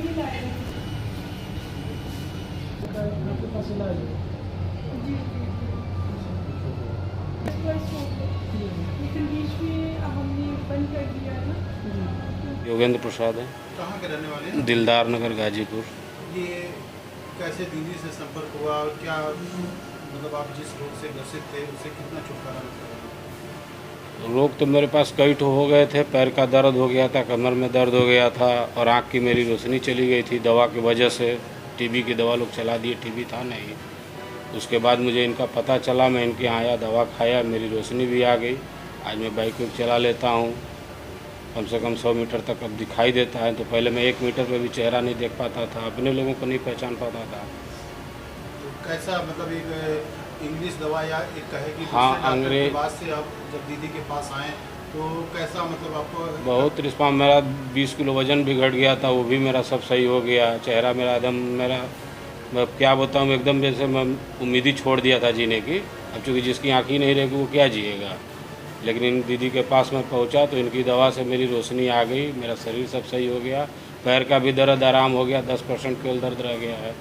ही लाए हैं। आपके पास इलाज है? जी लेकिन बीच में हमने बंद कर दिया ना। योगेंद्र प्रसाद है। कहाँ के रहने वाले हैं? दिलदार नगर गाजीपुर। ये कैसे दीदी से संपर्क हुआ और क्या मतलब आप जिस रोग से ग्रसित थे उससे कितना छुटकारा मिला? रोग तो मेरे पास कई ठो हो गए थे। पैर का दर्द हो गया था, कमर में दर्द हो गया था और आँख की मेरी रोशनी चली गई थी दवा की वजह से। टीबी की दवा लोग चला दिए, टीबी था नहीं। उसके बाद मुझे इनका पता चला, मैं इनके यहाँ आया, दवा खाया, मेरी रोशनी भी आ गई। आज मैं बाइक वाइक चला लेता हूँ, कम से कम 100 मीटर तक अब दिखाई देता है। तो पहले मैं 1 मीटर पे भी चेहरा नहीं देख पाता था, अपने लोगों को नहीं पहचान पाता था। तो कैसा मतलब एक इंग्लिश दवा या एक कहे कि हाँ, दूसरे डॉक्टर अंग्रेज के बाद से आप जब दीदी के पास आए तो कैसा मतलब आपको? बहुत रिस्पॉन्स, मेरा 20 किलो वजन भी घट गया था, वो भी मेरा सब सही हो गया। चेहरा मेरा एकदम, मैं क्या बताऊँ, एकदम जैसे मैं उम्मीद ही छोड़ दिया था जीने की। अब चूँकि जिसकी आँख ही नहीं रहेगी वो क्या जिएगा। लेकिन इन दीदी के पास मैं पहुंचा तो इनकी दवा से मेरी रोशनी आ गई, मेरा शरीर सब सही हो गया, पैर का भी दर्द आराम हो गया, 10% केवल दर्द रह गया है।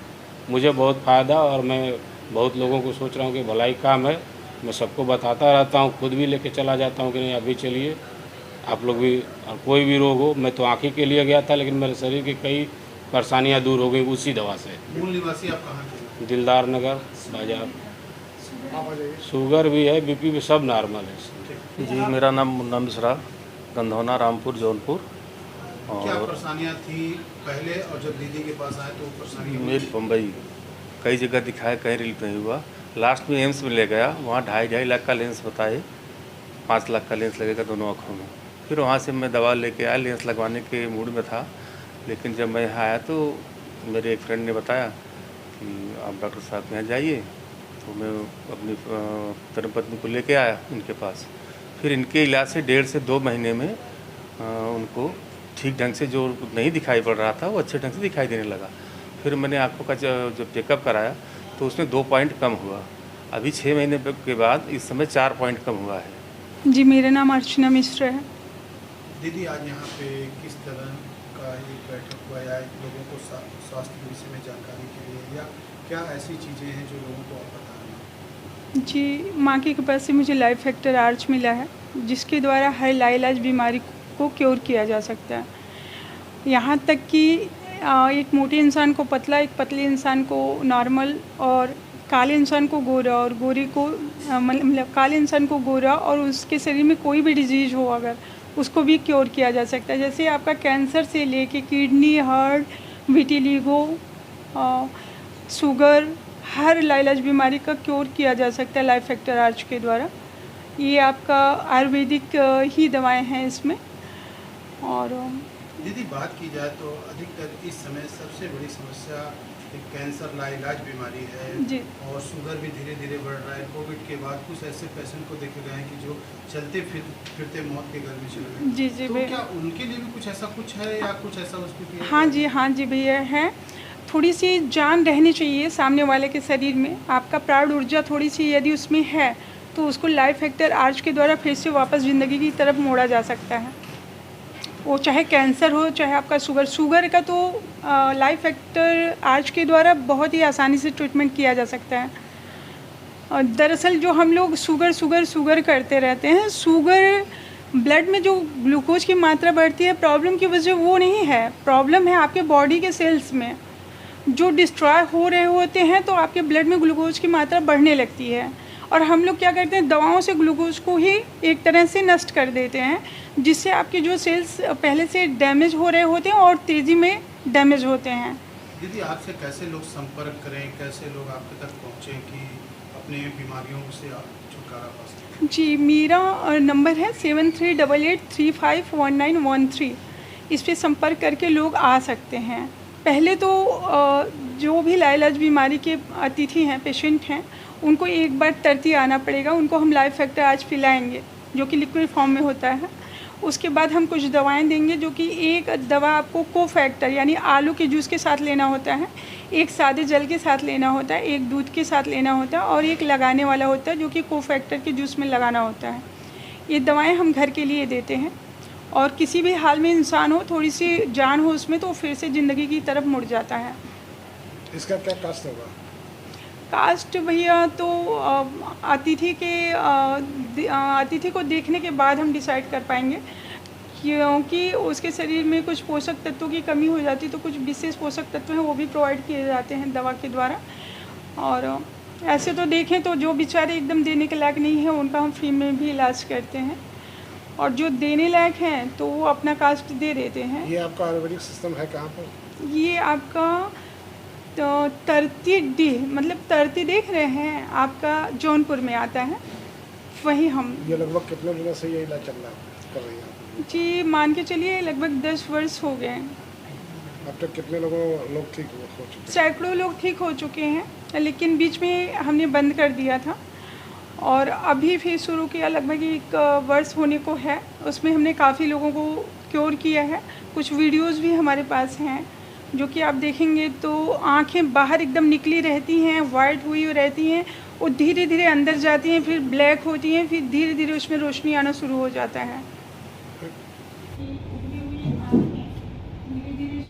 मुझे बहुत फ़ायदा, और मैं बहुत लोगों को सोच रहा हूँ कि भलाई काम है। मैं सबको बताता रहता हूँ, खुद भी लेके चला जाता हूँ कि नहीं अभी चलिए आप लोग भी, और कोई भी रोग हो। मैं तो आँख ही के लिए गया था, लेकिन मेरे शरीर की कई परेशानियाँ दूर हो गई उसी दवा से। मूल निवासी आप कहाँ के? दिलदार नगर बाजार। शुगर भी है, बीपी भी, सब नॉर्मल है। जी, मेरा नाम मुन्ना मिश्रा, गंधौना, रामपुर, जौनपुर। क्या और परेशानियाँ थी पहले और जब दीदी के पास आए तो परेशानी? मेरी बम्बई कई जगह दिखाया, कहीं रिलीफ नहीं हुआ। लास्ट में एम्स में ले गया, वहाँ 2.5 लाख का लेंस बताए, 5 लाख का लेंस लगेगा दोनों आँखों में। फिर वहाँ से मैं दवा लेके आया, लेंस लगवाने के मूड में था। लेकिन जब मैं यहाँ आया तो मेरे एक फ्रेंड ने बताया कि आप डॉक्टर साहब के यहाँ जाइए। तो मैं अपनी धर्मपत्नी को लेके आया उनके पास। फिर इनके इलाज से 1.5 से 2 महीने में उनको ठीक ढंग से जो नहीं दिखाई पड़ रहा था वो अच्छे ढंग से दिखाई देने लगा। फिर मैंने आँखों का जो चेकअप कराया तो उसमें 2 पॉइंट कम हुआ। अभी 6 महीने के बाद इस समय 4 पॉइंट कम हुआ है। जी, मेरा नाम अर्चना मिश्र है। दीदी आज यहाँ पे किस तरह का एक बैठक हुआ या लोगों को स्वास्थ्य के विषय में जानकारी के लिए, या क्या ऐसी चीज़ें हैं जो लोगों को आप बता रहे हैं? जी, माँ की कृपा से मुझे लाइफ फैक्टर आर्च मिला है, जिसके द्वारा हर लाइलाज बीमारी को क्योर किया जा सकता है। यहाँ तक कि एक मोटे इंसान को पतला, एक पतले इंसान को नॉर्मल, और काले इंसान को गोरा, और गोरे को मतलब काले इंसान को गोरा, और उसके शरीर में कोई भी डिजीज़ हो अगर, उसको भी क्योर किया जा सकता है। जैसे आपका कैंसर से लेके किडनी, हार्ट, विटिलिगो, शुगर, हर लाइलाज बीमारी का क्योर किया जा सकता है लाइफ फैक्टर आर्च के द्वारा। ये आपका आयुर्वेदिक ही दवाएं हैं इसमें। और दीदी बात की जाए तो अधिकतर इस समय सबसे बड़ी समस्या एक कैंसर लाइलाज बीमारी है जी। और शुगर भी धीरे धीरे बढ़ रहा है। कोविड के बाद कुछ ऐसे पेशेंट को देखे गए हैं कि जो चलते फिरते मौत के घर में चले गए। जी जी तो भैया, क्या उनके लिए भी कुछ ऐसा कुछ है या कुछ ऐसा उसको? हाँ जी भैया है। थोड़ी सी जान रहनी चाहिए सामने वाले के शरीर में। आपका प्राण ऊर्जा थोड़ी सी यदि उसमें है तो उसको लाइफ फैक्टर आर्च के द्वारा फिर से वापस ज़िंदगी की तरफ मोड़ा जा सकता है। वो चाहे कैंसर हो, चाहे आपका शुगर का, तो लाइफ फैक्टर आर्च के द्वारा बहुत ही आसानी से ट्रीटमेंट किया जा सकता है। और दरअसल जो हम लोग शुगर करते रहते हैं, शुगर ब्लड में जो ग्लूकोज की मात्रा बढ़ती है, प्रॉब्लम की वजह वो नहीं है। प्रॉब्लम है आपके बॉडी के सेल्स में जो डिस्ट्रॉय हो रहे होते हैं, तो आपके ब्लड में ग्लूकोज की मात्रा बढ़ने लगती है। और हम लोग क्या करते हैं, दवाओं से ग्लूकोज को ही एक तरह से नष्ट कर देते हैं, जिससे आपके जो सेल्स पहले से डैमेज हो रहे होते हैं और तेज़ी में डैमेज होते हैं। दीदी आपसे कैसे लोग संपर्क करें, कैसे लोग आपके तक पहुँचें कि अपने बीमारियों से आप छुटकारा पा सकें? जी, मेरा नंबर है 7388351913। इस पर संपर्क करके लोग आ सकते हैं। पहले तो जो भी लाइलाज बीमारी के अतिथि हैं, पेशेंट हैं, उनको एक बार तरती आना पड़ेगा। उनको हम लाइफ फैक्टर आज पिलाएंगे जो कि लिक्विड फॉर्म में होता है। उसके बाद हम कुछ दवाएं देंगे, जो कि एक दवा आपको कोफैक्टर यानी आलू के जूस के साथ लेना होता है, एक सादे जल के साथ लेना होता है, एक दूध के साथ लेना होता है, और एक लगाने वाला होता है जो कि कोफैक्टर के जूस में लगाना होता है। ये दवाएं हम घर के लिए देते हैं। और किसी भी हाल में इंसान हो, थोड़ी सी जान हो उसमें, तो फिर से ज़िंदगी की तरफ मुड़ जाता है। इसका क्या कास्ट होगा? कास्ट भैया तो अतिथि को देखने के बाद हम डिसाइड कर पाएंगे, क्योंकि उसके शरीर में कुछ पोषक तत्वों की कमी हो जाती, तो कुछ विशेष पोषक तत्व हैं वो भी प्रोवाइड किए जाते हैं दवा के द्वारा। और ऐसे तो देखें तो जो बेचारे एकदम देने के लायक नहीं है उनका हम फ्री में भी इलाज करते हैं, और जो देने लायक हैं तो वो अपना कास्ट दे देते हैं। ये आपका आयुर्वेदिक सिस्टम है कहाँ पर? ये आपका तो तरती डी, मतलब तरती देख रहे हैं, आपका जौनपुर में आता है, वही हम। ये लगभग कितने दिनों से ये इलाज चल रहा है, कर रही हैं आप? जी मान के चलिए लगभग 10 वर्ष हो गए हैं। अब तक कितने लोग ठीक हो चुके हैं? सैकड़ों लोग ठीक हो चुके हैं, लेकिन बीच में हमने बंद कर दिया था और अभी फिर शुरू किया। लगभग 1 वर्ष होने को है, उसमें हमने काफ़ी लोगों को क्योर किया है। कुछ वीडियोस भी हमारे पास हैं जो कि आप देखेंगे तो आंखें बाहर एकदम निकली रहती हैं, वाइट हुई रहती हैं, वो धीरे धीरे अंदर जाती हैं, फिर ब्लैक होती हैं, फिर धीरे धीरे उसमें रोशनी आना शुरू हो जाता है।